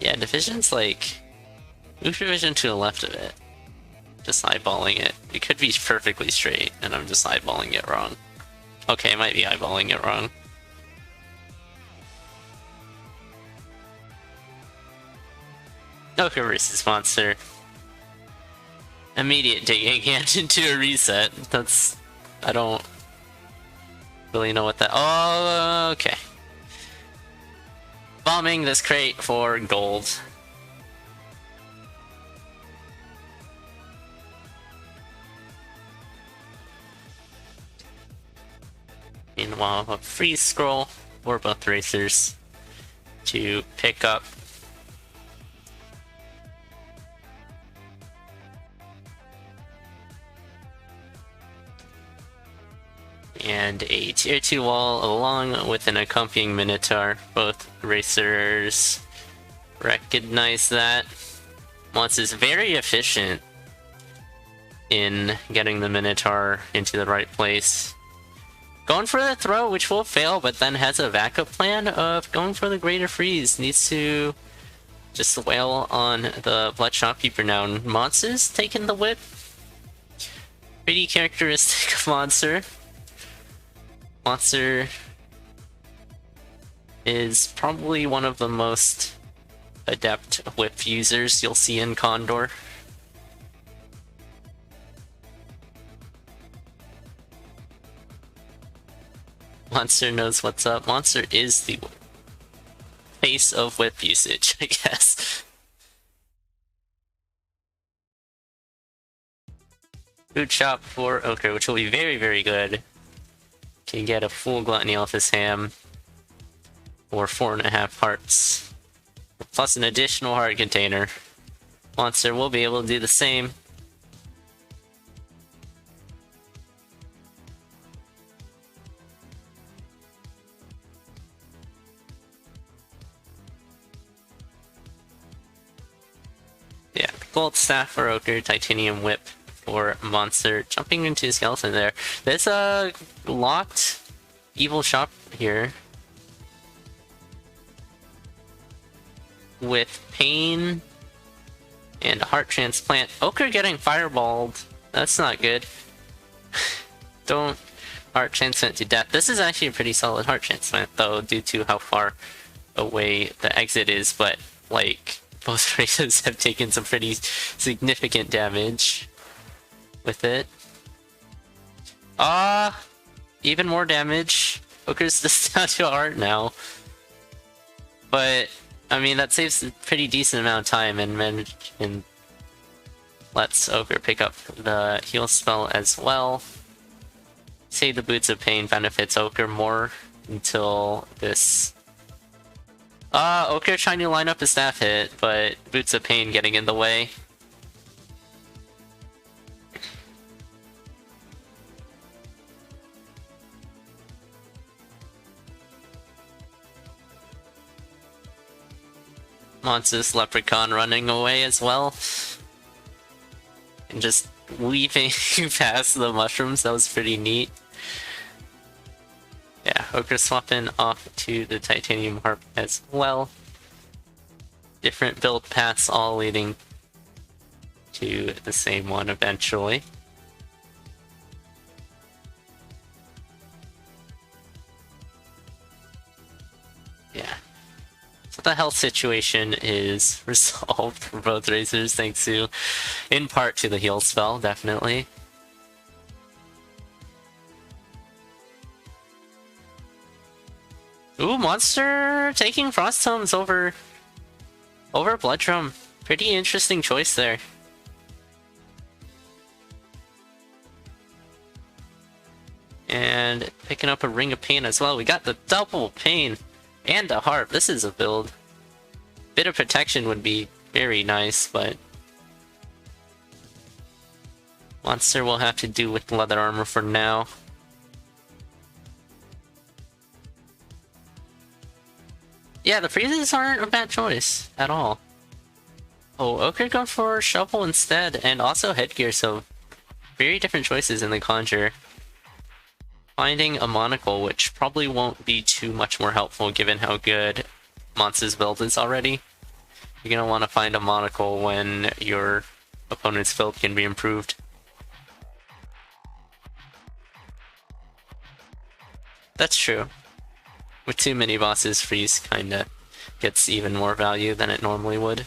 Yeah, division's like... Move division to the left of it. Just eyeballing it. It could be perfectly straight, and I'm just eyeballing it wrong. Okay, I might be eyeballing it wrong. Ocre versus Monster. Immediate digging hand into a reset. That's... I don't really know what that... Oh, okay. Bombing this crate for gold. Meanwhile, a free scroll for both racers to pick up. And a tier 2 wall along with an accompanying Minotaur. Both racers recognize that. Mons is very efficient in getting the Minotaur into the right place. Going for the throw, which will fail, but then has a backup plan of going for the Greater Freeze. Needs to just wail on the Blood Shopkeeper now. And Mons is taking the whip. Pretty characteristic of Monster. Monster is probably one of the most adept whip users you'll see in CoNDOR. Monster knows what's up. Monster is the face of whip usage, I guess. Food shop for Ocre, which will be very, very good. Can get a full gluttony off his ham for 4.5 hearts. Plus an additional heart container. Monster will be able to do the same. Yeah, gold staff for Ocre, titanium whip for Monster. Jumping into a skeleton there. There's a locked evil shop here with pain and a heart transplant. Ocre getting fireballed. That's not good. Don't heart transplant to death. This is actually a pretty solid heart transplant though, due to how far away the exit is, but like both races have taken some pretty significant damage with it. Even more damage. Ocre's just down to a heart now. But, I mean, that saves a pretty decent amount of time and lets Ocre pick up the heal spell as well. Say the Boots of Pain benefits Ocre more until this... Ocre trying to line up a staff hit, but Boots of Pain getting in the way. Monster's Leprechaun running away as well. And just weaving past the mushrooms, that was pretty neat. Yeah, Ocre swapping off to the Titanium Harp as well. Different build paths all leading to the same one eventually. Yeah. So the health situation is resolved for both racers, thanks to, in part, to the heal spell, definitely. Ooh, Monster taking Frost Tomes over Blood Drum. Pretty interesting choice there. And picking up a Ring of Pain as well. We got the double Pain and a Harp. This is a build. Bit of protection would be very nice, but Monster will have to do with leather armor for now. Yeah, the freezes aren't a bad choice at all. Oh, Ocre going for Shovel instead, and also Headgear, so very different choices in the Conjure. Finding a Monocle, which probably won't be too much more helpful given how good Monster's build is already. You're gonna want to find a monocle when your opponent's build can be improved. That's true. With too many bosses, freeze kinda gets even more value than it normally would.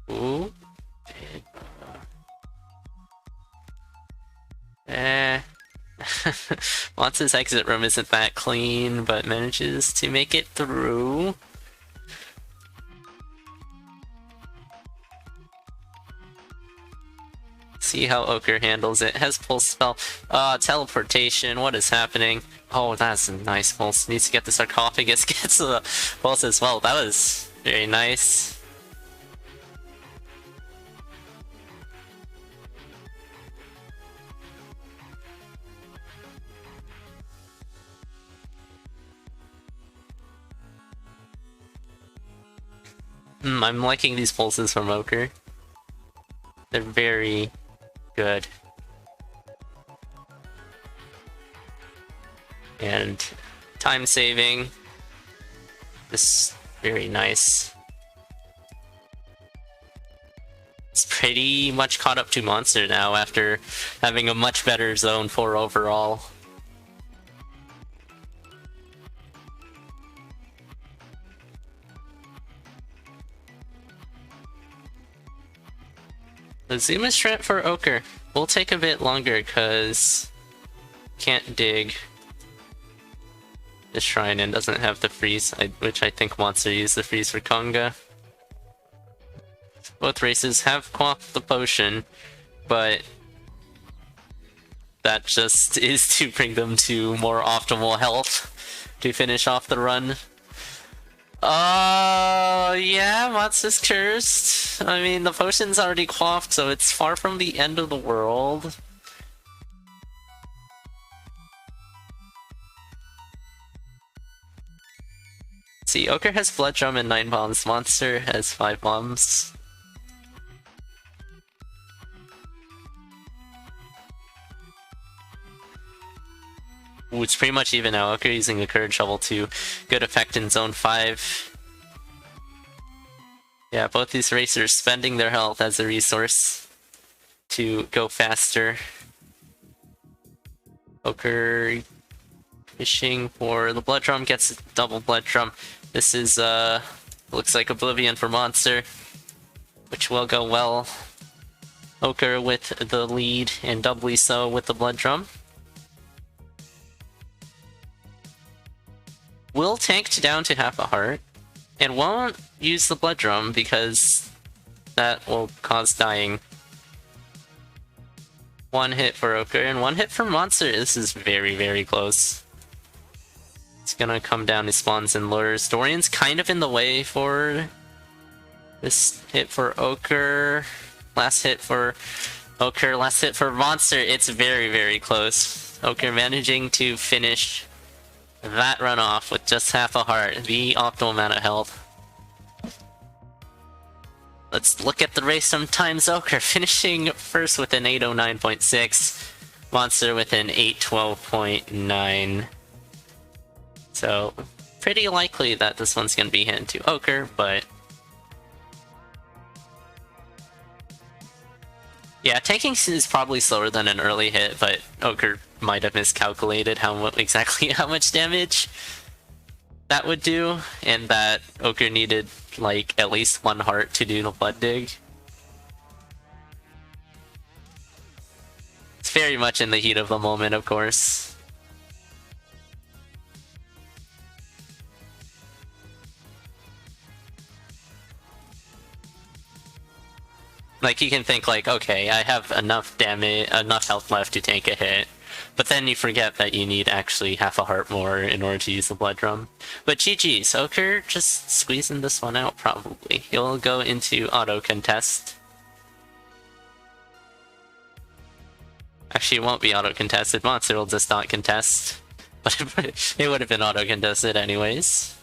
Ooh. Watson's exit room isn't that clean, but manages to make it through. See how Ocre handles it. Has pulse spell. Teleportation. What is happening? Oh, that's a nice pulse. Needs to get the sarcophagus. Gets the pulse as well. That was very nice. I'm liking these pulses from Ocre. They're very good. And time saving. This very nice. It's pretty much caught up to Monster now after having a much better Zone 4 overall. The Zuma strat for Ocre will take a bit longer because can't dig the shrine and doesn't have the freeze, which I think Monster used the freeze for Conga. Both races have quaffed the potion, but that just is to bring them to more optimal health to finish off the run. Yeah, Mats is cursed. I mean, the potion's already quaffed, so it's far from the end of the world. See, Ocre has Blood Drum and 9 bombs, Monster has 5 bombs. Ooh, it's pretty much even now. Ocre using the Courage Shovel to good effect in Zone 5. Yeah, both these racers spending their health as a resource to go faster. Ocre fishing for the Blood Drum, gets double Blood Drum. This is, looks like Oblivion for Monster, which will go well. Ocre with the lead, and doubly so with the Blood Drum. Will tank down to half a heart, and won't use the Blood Drum because that will cause dying. One hit for Ocre and one hit for Monster. This is very, very close. It's gonna come down to spawns and lures. Dorian's kind of in the way for this hit for Ocre. Last hit for Ocre, last hit for Monster. It's very, very close. Ocre managing to finish that run off with just half a heart, the optimal amount of health. Let's look at the race sometimes. Ocre finishing first with an 809.6, Monster with an 812.9. So, pretty likely that this one's gonna be handed to Ocre, but yeah, tanking is probably slower than an early hit, but Ocre might have miscalculated exactly how much damage that would do, and that Ocre needed like at least 1 heart to do the Blood Dig. It's very much in the heat of the moment, of course. Like, you can think like, okay, I have enough damage, enough health left to tank a hit, but then you forget that you need actually half a heart more in order to use the Blood Drum. But GG's, Ocre just squeezing this one out, probably. He'll go into auto-contest. Actually, it won't be auto-contested. Monster will just not contest. But it would have been auto-contested anyways.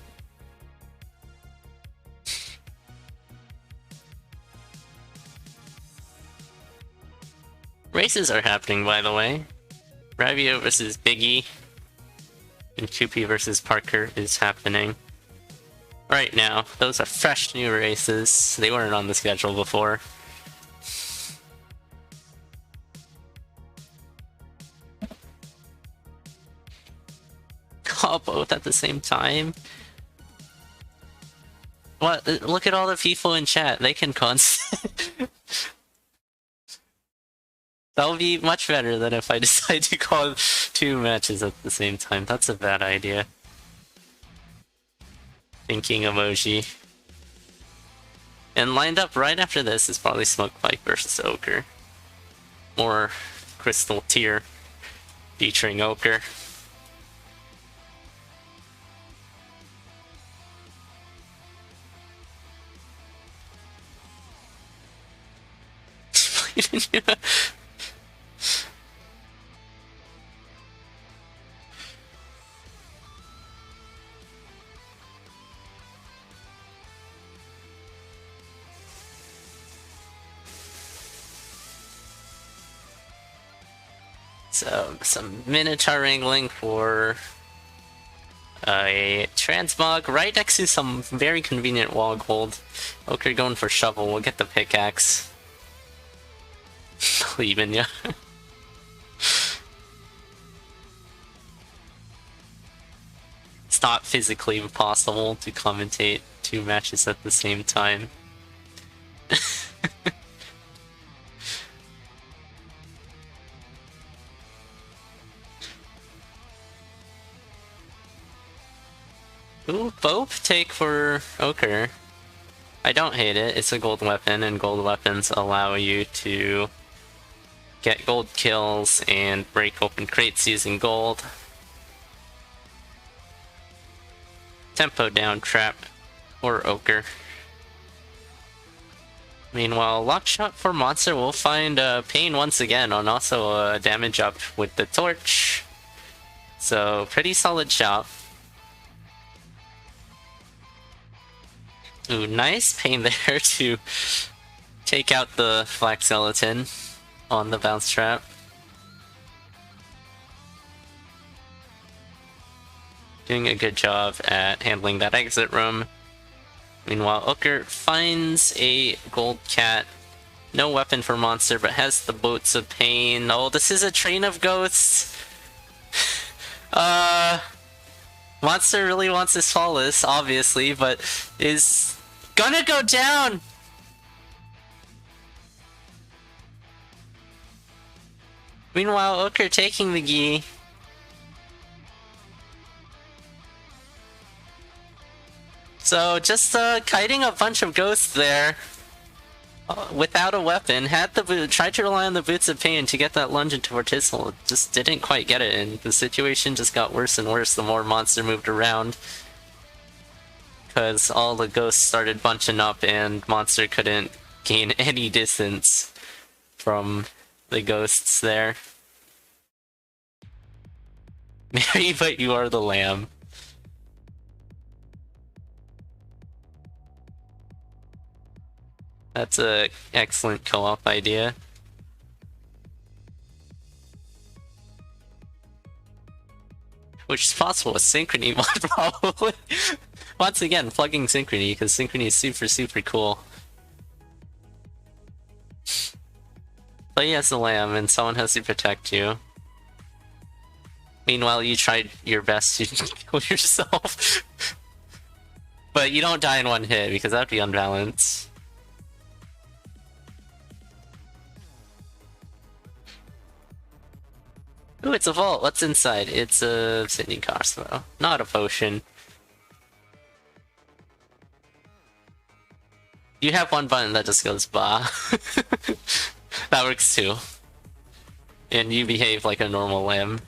Races are happening, by the way. Ravio versus Biggie and Choopy versus Parker is happening. right now. Those are fresh new races. They weren't on the schedule before. Call both at the same time? What? Look at all the people in chat. They can That'll be much better than if I decide to call 2 matches at the same time. That's a bad idea. Thinking emoji. And lined up right after this is probably Smokepike versus Ocre. More Crystal Tier featuring Ocre. So, some Minotaur wrangling for a transmog right next to some very convenient wall gold. Ocre going for shovel, we'll get the pickaxe. Leaving ya. It's not physically possible to commentate 2 matches at the same time. Ooh, Bope take for Ocre. I don't hate it, it's a gold weapon, and gold weapons allow you to get gold kills and break open crates using gold. Tempo down trap or Ocre. Meanwhile, lock shot for Monster will find Pain once again, and also a damage up with the torch. So, pretty solid shot. Ooh, nice Pain there to take out the Black Skeleton on the bounce trap. Doing a good job at handling that exit room. Meanwhile, Ocre finds a gold cat. No weapon for Monster, but has the Boots of Pain. Oh, this is a train of ghosts! Monster really wants this flawless, obviously, but is gonna go down! Meanwhile, Ocre taking the gi. So, just kiting a bunch of ghosts there. Without a weapon, tried to rely on the Boots of Pain to get that lunge into Vorticisal, just didn't quite get it, and the situation just got worse and worse the more Monster moved around. Because all the ghosts started bunching up and Monster couldn't gain any distance from the ghosts there. Mary, but you are the lamb. That's an excellent co-op idea. Which is possible with Synchrony mod, probably. Once again, plugging Synchrony, because Synchrony is super cool. Play as the lamb, and someone has to protect you. Meanwhile, you tried your best to kill yourself. But you don't die in one hit, because that would be unbalanced. Ooh, it's a vault. What's inside? It's a Obsidian crossbow, not a potion. You have one button that just goes bah. That works too. And you behave like a normal lamb.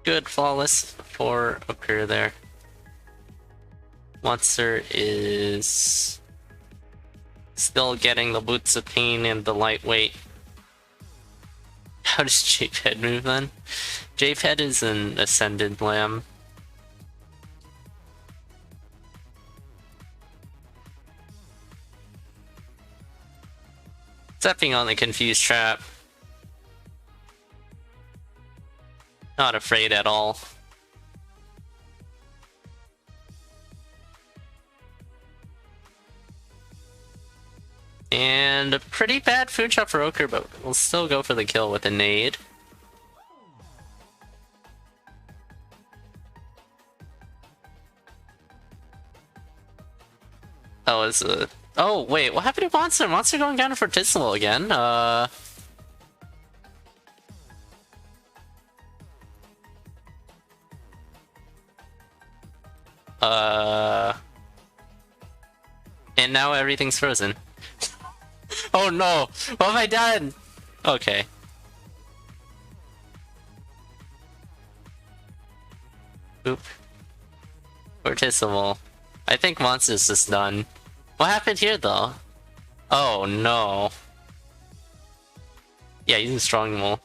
Good flawless for Ocre there. Monster is still getting the Boots of Pain and the lightweight. How does Japehead move then? Japehead is an ascended lamb. Stepping on the confused trap. Not afraid at all. And a pretty bad food shot for Ochre, but we'll still go for the kill with a nade. That was a... Oh, wait, what happened to Monster? Monster going down for Tisla again? And now everything's frozen. Oh no! What have I done? Okay. Oop. Fortissimo. I think Monster's just done. What happened here though? Oh no. Yeah, using Strong Mole.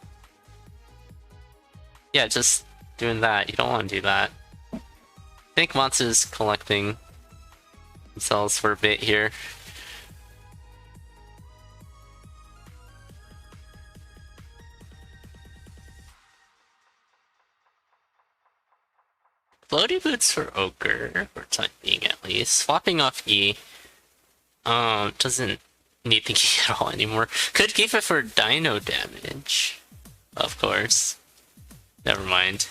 Yeah, just doing that. You don't want to do that. I think Monster's collecting themselves for a bit here. Floaty Boots for Ochre, for time being at least. Swapping off E. Doesn't need the key at all anymore. Could keep it for dino damage. Of course. Never mind.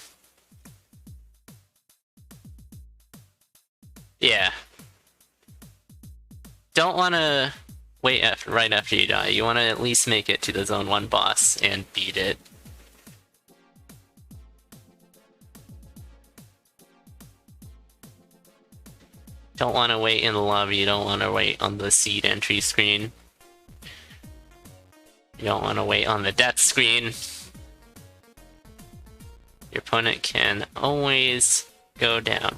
Yeah. Don't want to wait right after you die. You want to at least make it to the Zone 1 boss and beat it. Don't want to wait in the lobby, you don't want to wait on the seed entry screen. You don't want to wait on the death screen. Your opponent can always go down.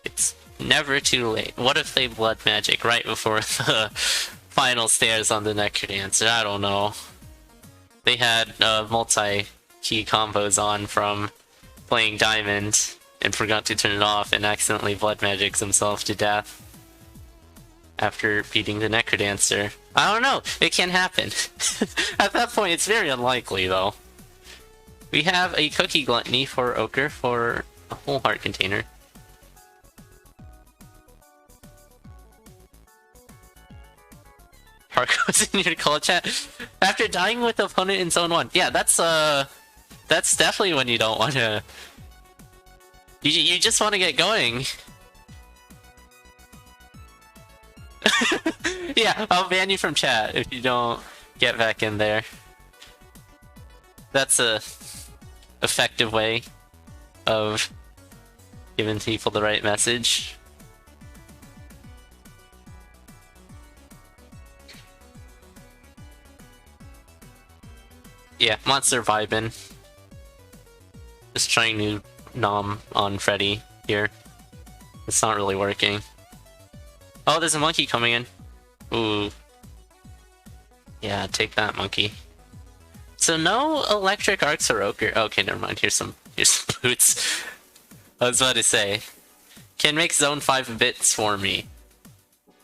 It's never too late. What if they blood magic right before the final stairs on the Necrodancer? I don't know. They had multi-key combos on from playing Diamond and forgot to turn it off and accidentally blood magics himself to death after beating the Necrodancer. I don't know, it can happen. At that point, it's very unlikely though. We have a Cookie Gluttony for Ochre for a whole heart container. Heart goes in your call chat. After dying with the opponent in Zone 1. Yeah, that's definitely when you don't want to... You just want to get going. Yeah, I'll ban you from chat if you don't get back in there. That's a effective way of giving people the right message. Yeah, Monster vibing. Just trying to nom on Freddy here. It's not really working. Oh, there's a monkey coming in. Ooh. Yeah, take that, monkey. So no electric arcs or Ochre. Okay, never mind. Here's some boots. I was about to say. Can make Zone 5 a bit swarmy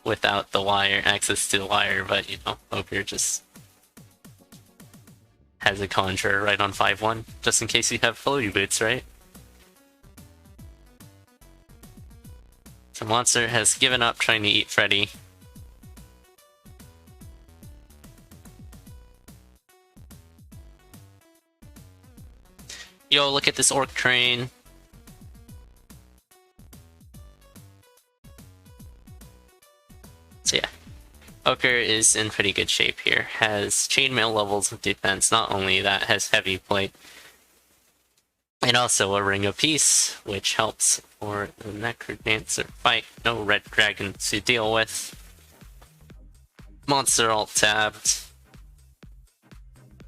without the wire, access to the wire, but you know, Ochre just has a conjure right on 5-1, just in case you have floaty boots, right? So Monster has given up trying to eat Freddy. Yo, look at this orc train. So yeah, Ochre is in pretty good shape here. Has chainmail levels of defense. Not only that, has heavy plate. And also a Ring of Peace, which helps for the Necrodancer fight. No red dragon to deal with. Monster alt tabbed.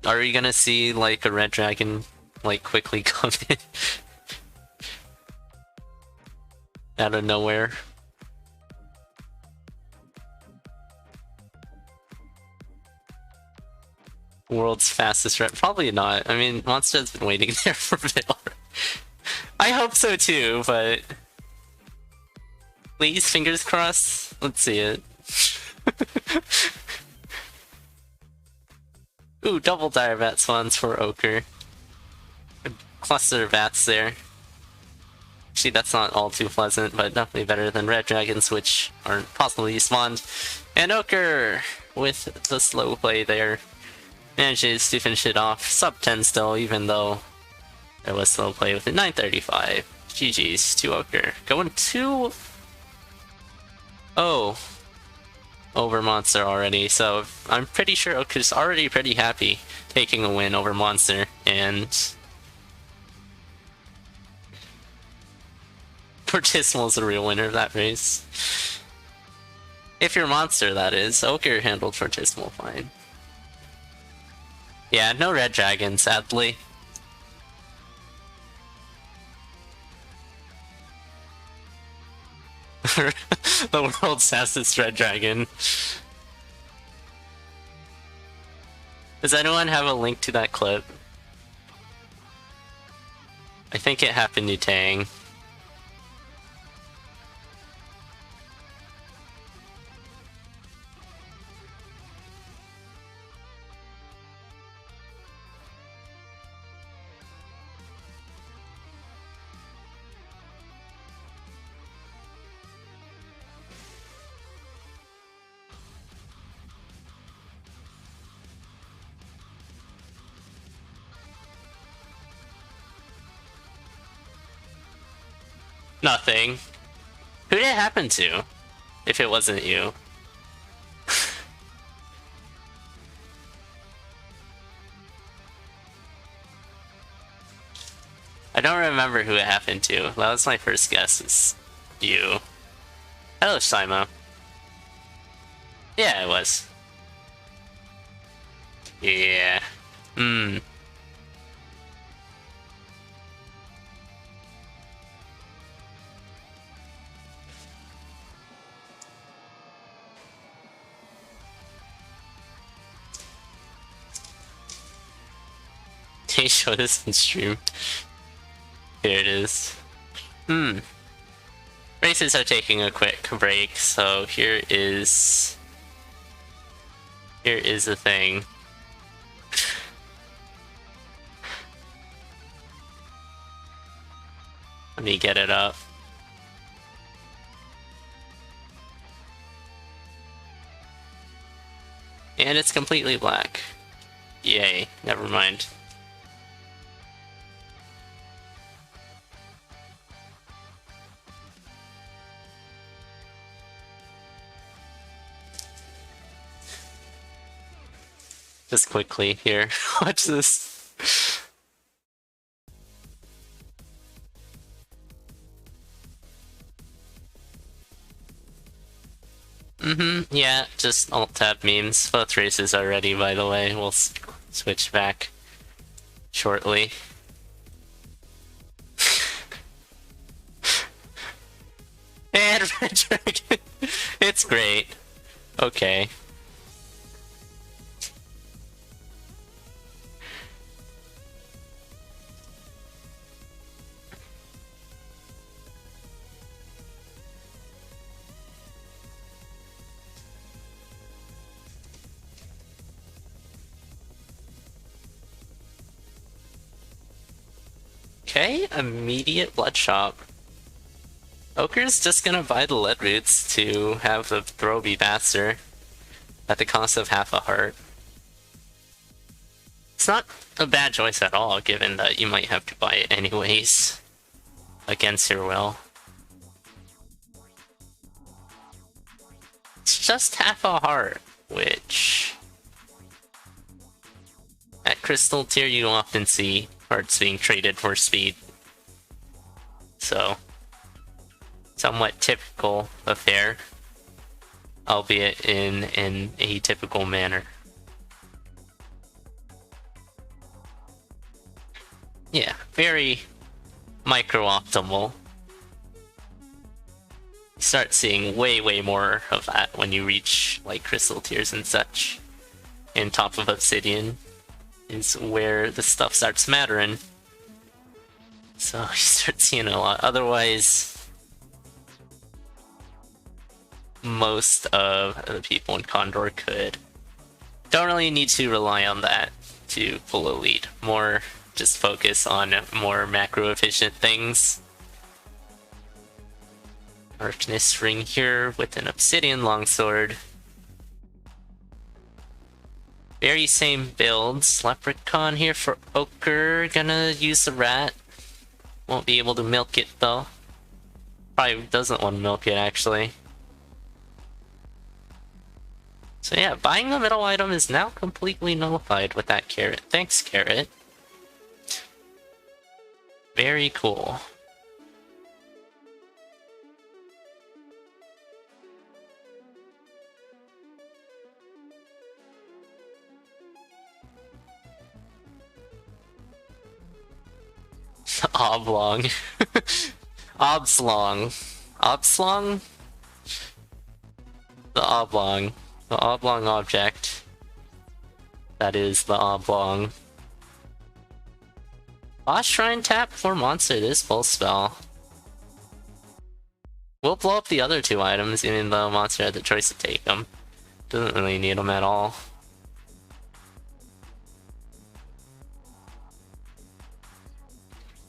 Are we gonna see like a red dragon like quickly come in out of nowhere? World's fastest red? Probably not. I mean, Monster's been waiting there for a bit already. I hope so too, but please, fingers crossed. Let's see it. Ooh, double Direbat spawns for Ochre. A cluster of bats there. Actually, that's not all too pleasant, but definitely better than red dragons, which aren't possibly spawned. And Ochre, with the slow play there, manages to finish it off. Sub 10 still, even though there was slow play with it. 935. GG's to Ochre. Going 2-0 over Monster already, so I'm pretty sure Ochre's already pretty happy taking a win over Monster, and Fortismal's the real winner of that race. If you're Monster, that is. Ochre handled Fortismal fine. Yeah, no red dragon, sadly. The world's fastest red dragon. Does anyone have a link to that clip? I think it happened to Tang. Nothing. Who did it happen to? If it wasn't you. I don't remember who it happened to. That was my first guess, is you. Hello, Simo. Yeah, it was. Yeah. They show this in stream. Here it is. Races are taking a quick break, so here is the thing. Let me get it up. And it's completely black. Yay, never mind. Just quickly here, watch this. Yeah, just alt-tab memes. Both races are ready, by the way. We'll switch back shortly. And Red Dragon! It's great. Okay. Okay, immediate blood shop. Ochre's just gonna buy the lead roots to have the throw be faster at the cost of half a heart. It's not a bad choice at all, given that you might have to buy it anyways against your will. It's just half a heart, which at Crystal tier you don't often see hearts being traded for speed. So, somewhat typical affair, albeit in an atypical manner. Yeah, very micro-optimal. Start seeing way more of that when you reach like crystal tiers and such. And top of Obsidian is where the stuff starts mattering. So you start seeing a lot. Otherwise, most of the people in CoNDOR could. Don't really need to rely on that to pull a lead. More just focus on more macro efficient things. Darkness Ring here with an Obsidian Longsword. Very same builds. Leprechaun here for Ochre. Gonna use the rat. Won't be able to milk it though. Probably doesn't want to milk it actually. So yeah, buying the middle item is now completely nullified with that carrot. Thanks, carrot. Very cool. Oblong. Obslong. Obslong? The oblong. The oblong object. That is the oblong. Boss Shrine tap for monster this full spell. We'll blow up the other two items even though monster had the choice to take them. Doesn't really need them at all.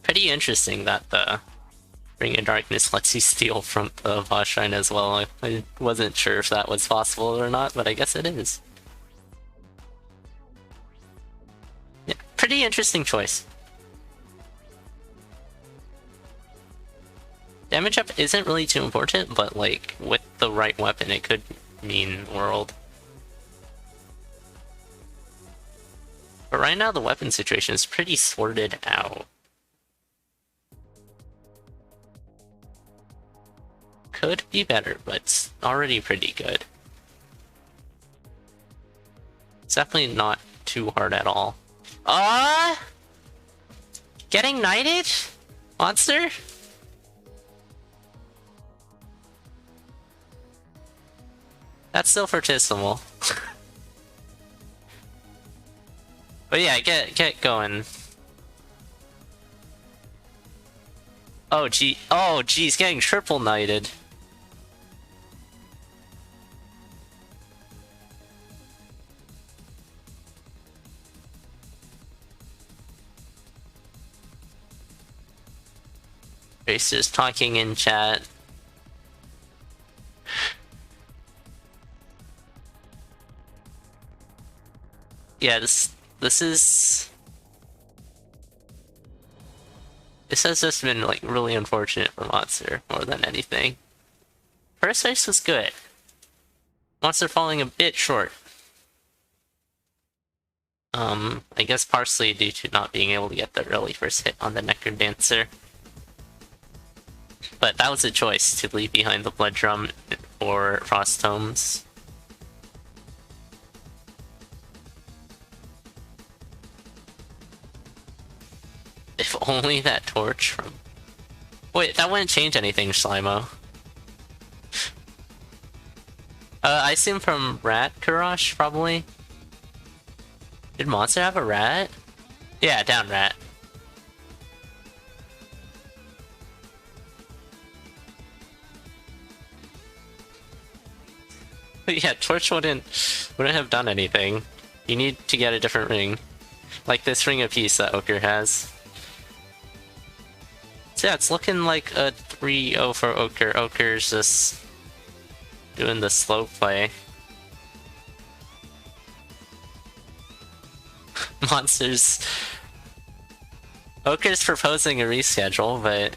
Pretty interesting that the Ring of Darkness lets you steal from the boss shrine as well. I wasn't sure if that was possible or not, but I guess it is. Yeah, pretty interesting choice. Damage up isn't really too important, but like, with the right weapon it could mean world. But right now the weapon situation is pretty sorted out. Could be better, but it's already pretty good. It's definitely not too hard at all. Getting knighted? Monster? That's still fortissimo. But yeah, get going. Oh geez, getting triple knighted. Racer's talking in chat. Yeah, this has just been like really unfortunate for Monster more than anything. First race was good. Monster falling a bit short. I guess partially due to not being able to get the early first hit on the Nectar Dancer. But that was a choice to leave behind the Blood Drum for Frost Tomes. If only that torch from... Wait, that wouldn't change anything, Slimo. I assume from Rat Kurash, probably? Did Monster have a rat? Yeah, down rat. But yeah, torch wouldn't have done anything. You need to get a different ring. Like this ring of peace that Ochre has. So yeah, it's looking like a 3-0 for Ochre. Ochre's just doing the slow play. Monsters. Ochre's proposing a reschedule, but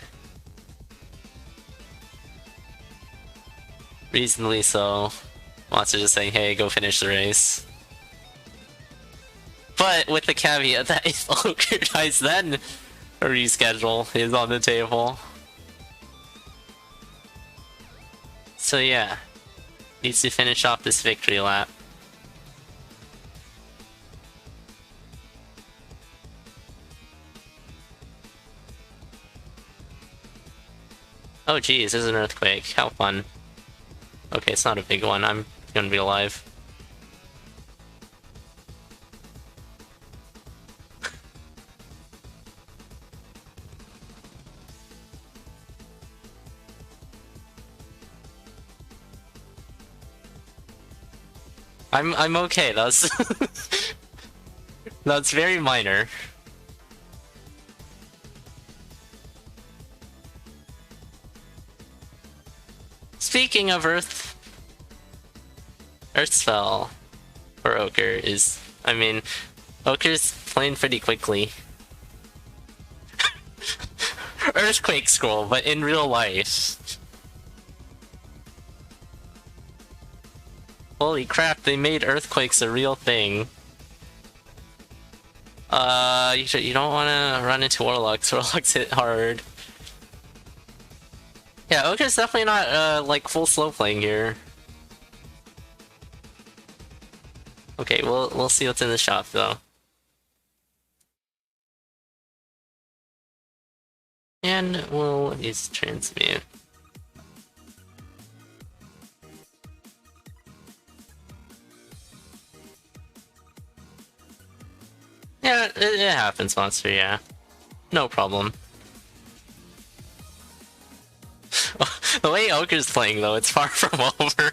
reasonably so. Monster's just saying, hey, go finish the race. But with the caveat that if Ochre dies, then a reschedule is on the table. So yeah, needs to finish off this victory lap. Oh geez, there's an earthquake. How fun. Okay, it's not a big one. I'm gonna be alive. I'm okay. That's very minor. Speaking of Earth spell for Ochre is, I mean, Ochre's playing pretty quickly. Earthquake scroll, but in real life. Holy crap, they made earthquakes a real thing. You don't want to run into Warlocks. Warlocks hit hard. Yeah, Ochre's definitely not, like, full slow playing here. Okay, we'll see what's in the shop, though. And we'll use transmute. Yeah, it happens, Monster, yeah. No problem. The way Ochre's playing, though, it's far from over.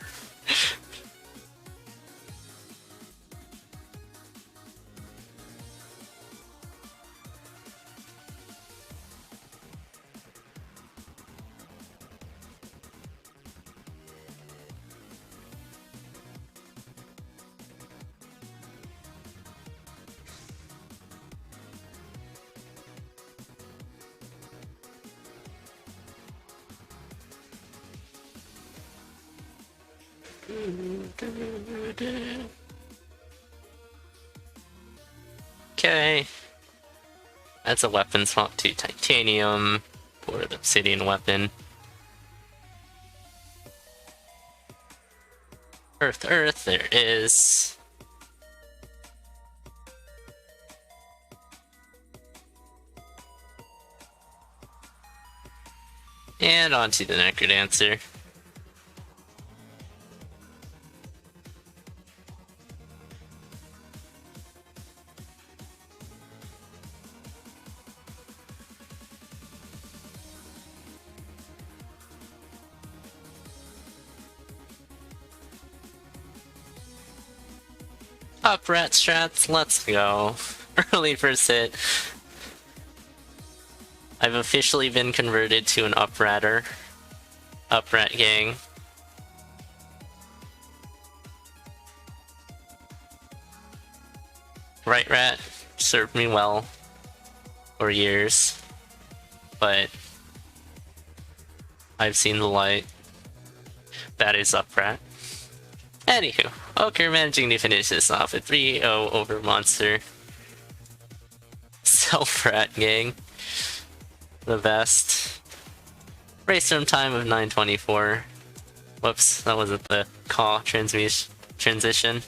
Okay. That's a weapon swap to titanium for the obsidian weapon. Earth, there it is. And on to the Necrodancer. Up rat strats, let's go. Early first hit. I've officially been converted to an upratter. Uprat gang. Right rat served me well for years, but I've seen the light. That is uprat. Anywho, Ochre managing to finish this off at 3-0 over Monster. Self-rat gang. The best. Race room time of 9:24. Whoops, that wasn't the call transition.